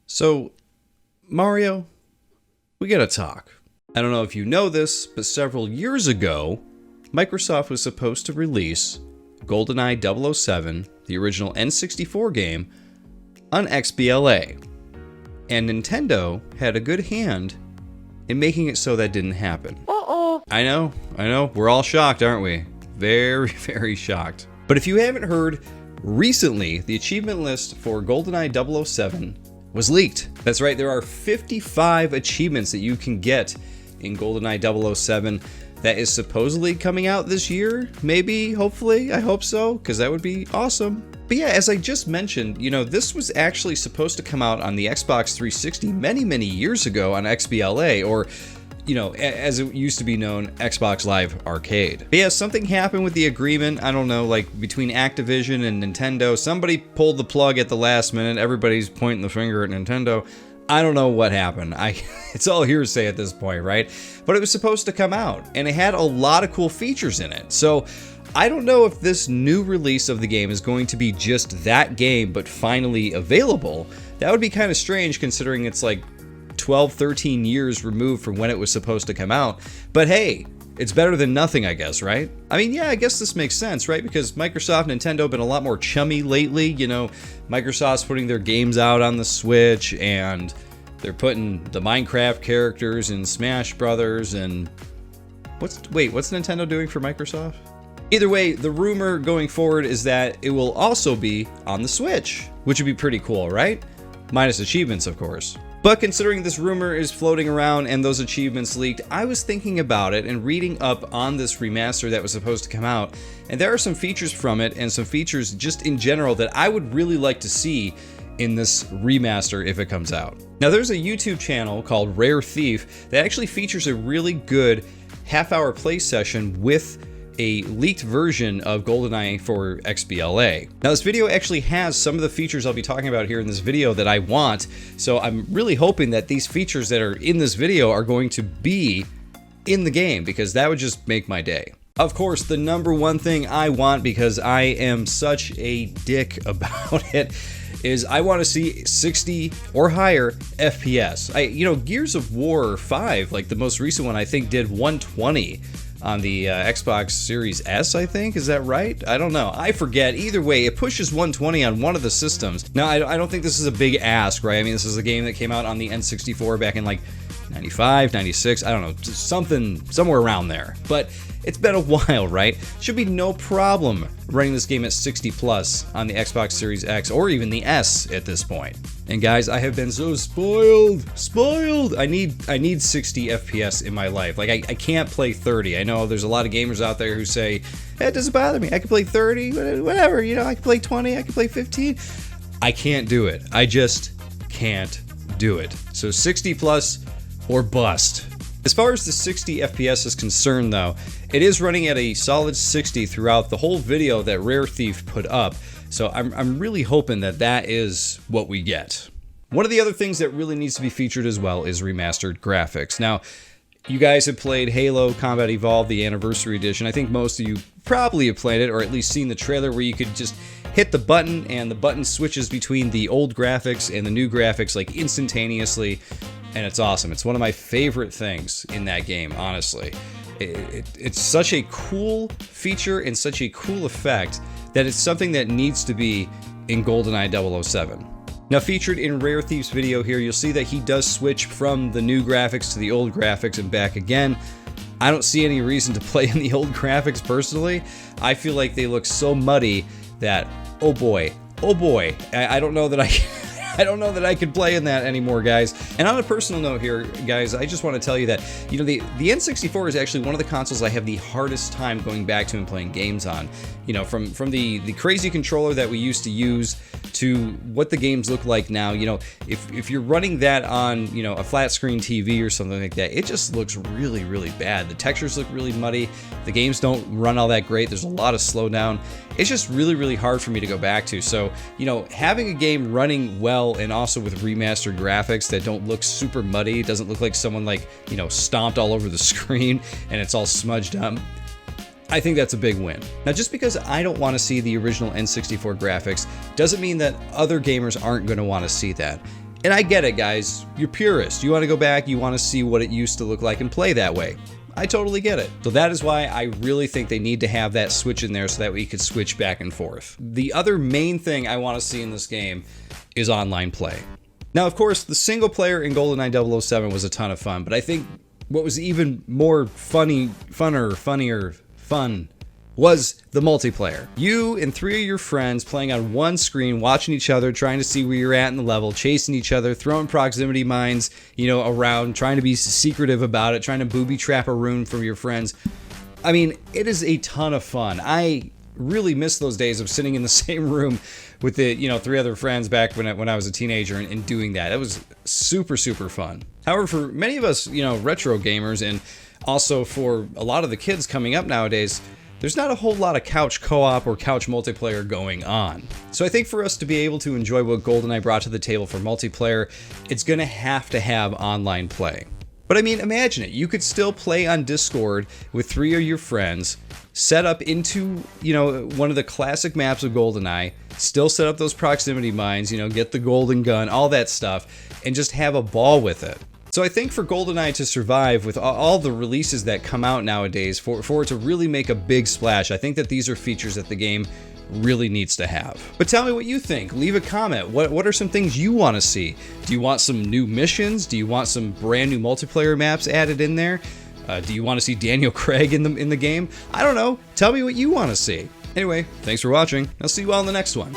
So, Mario, we gotta talk. I don't know if you know this, but several years ago, Microsoft was supposed to release Goldeneye 007, the original N64 game, on XBLA. And Nintendo had a good hand in making it so that didn't happen. I know, we're all shocked, aren't we? Very, very shocked. But if you haven't heard, recently, the achievement list for Goldeneye 007 was leaked. That's right, there are 55 achievements that you can get in Goldeneye 007 that is supposedly coming out this year. Maybe, hopefully, I hope so, because that would be awesome. But yeah, as I just mentioned, this was actually supposed to come out on the Xbox 360 many, many years ago on XBLA, or as it used to be known, Xbox Live Arcade. But yeah, something happened with the agreement, I don't know, like between Activision and Nintendo. Somebody pulled the plug at the last minute. Everybody's pointing the finger at Nintendo. I don't know what happened. It's all hearsay at this point, right? But it was supposed to come out, and it had a lot of cool features in it. So I don't know if this new release of the game is going to be just that game, but finally available. That would be kind of strange considering it's like 12, 13 years removed from when it was supposed to come out. But hey, it's better than nothing, I guess, right? I mean, yeah, I guess this makes sense, right? Because Microsoft and Nintendo have been a lot more chummy lately. Microsoft's putting their games out on the Switch, and they're putting the Minecraft characters in Smash Brothers, and what's Nintendo doing for Microsoft? Either way, the rumor going forward is that it will also be on the Switch, which would be pretty cool, right? Minus achievements, of course. But considering this rumor is floating around and those achievements leaked, I was thinking about it and reading up on this remaster that was supposed to come out, and there are some features from it and some features just in general that I would really like to see in this remaster if it comes out. Now, there's a YouTube channel called Rare Thief that actually features a really good half-hour play session with a leaked version of Goldeneye for XBLA. Now, this video actually has some of the features I'll be talking about here in this video that I want, so I'm really hoping that these features that are in this video are going to be in the game, because that would just make my day. Of course, the number one thing I want, because I am such a dick about it, is I want to see 60 or higher FPS. Gears of War 5, like the most recent one, I think did 120 on the Xbox Series S, I think. Is that right? I don't know. I forget. Either way, it pushes 120 on one of the systems. Now, I don't think this is a big ask, right? I mean, this is a game that came out on the N64 back in like 95, 96, I don't know, somewhere around there. But it's been a while, right? Should be no problem running this game at 60 plus on the Xbox Series X or even the S at this point. And guys, I have been so spoiled. I need 60 FPS in my life. Like, I can't play 30. I know there's a lot of gamers out there who say, it doesn't bother me. I can play 30, whatever, I can play 20, I can play 15. I can't do it. I just can't do it. So 60 plus or bust. As far as the 60 FPS is concerned, though, it is running at a solid 60 throughout the whole video that Rare Thief put up, so I'm really hoping that that is what we get. One of the other things that really needs to be featured as well is remastered graphics. Now, you guys have played Halo Combat Evolved, the Anniversary Edition. I think most of you probably have played it, or at least seen the trailer where you could just hit the button and the button switches between the old graphics and the new graphics like instantaneously. And it's awesome. It's one of my favorite things in that game, honestly. It's such a cool feature and such a cool effect that it's something that needs to be in Goldeneye 007. Now, featured in Rare Thief's video here, you'll see that he does switch from the new graphics to the old graphics and back again. I don't see any reason to play in the old graphics personally. I feel like they look so muddy that, oh boy, I don't know that I don't know that I could play in that anymore, guys. And on a personal note here, guys, I just want to tell you that, the N64 is actually one of the consoles I have the hardest time going back to and playing games on. From the crazy controller that we used to use to what the games look like now. If you're running that on, a flat screen TV or something like that, it just looks really, really bad. The textures look really muddy. The games don't run all that great. There's a lot of slowdown. It's just really, really hard for me to go back to. So, having a game running well and also with remastered graphics that don't look super muddy, doesn't look like someone stomped all over the screen and it's all smudged up, I think that's a big win. Now, just because I don't want to see the original N64 graphics doesn't mean that other gamers aren't going to want to see that. And I get it, guys. You're purists. You want to go back, you want to see what it used to look like and play that way. I totally get it. So that is why I really think they need to have that switch in there so that we could switch back and forth. The other main thing I want to see in this game is online play. Now, of course, the single player in GoldenEye 007 was a ton of fun, but I think what was even more funny was the multiplayer. You and 3 of your friends playing on one screen, watching each other, trying to see where you're at in the level, chasing each other, throwing proximity mines, around, trying to be secretive about it, trying to booby trap a room from your friends. I mean, it is a ton of fun. I really miss those days of sitting in the same room with the 3 other friends back when I was a teenager and doing that. It was super, super fun. However, for many of us, retro gamers, and also for a lot of the kids coming up nowadays, there's not a whole lot of couch co-op or couch multiplayer going on. So I think for us to be able to enjoy what GoldenEye brought to the table for multiplayer, it's going to have online play. But I mean, imagine it. You could still play on Discord with 3 of your friends, set up into, one of the classic maps of GoldenEye, still set up those proximity mines, get the golden gun, all that stuff, and just have a ball with it. So I think for GoldenEye to survive with all the releases that come out nowadays, for it to really make a big splash, I think that these are features that the game really needs to have. But tell me what you think. Leave a comment. What are some things you want to see? Do you want some new missions? Do you want some brand new multiplayer maps added in there? Do you want to see Daniel Craig in the game? I don't know. Tell me what you want to see. Anyway, thanks for watching. I'll see you all in the next one.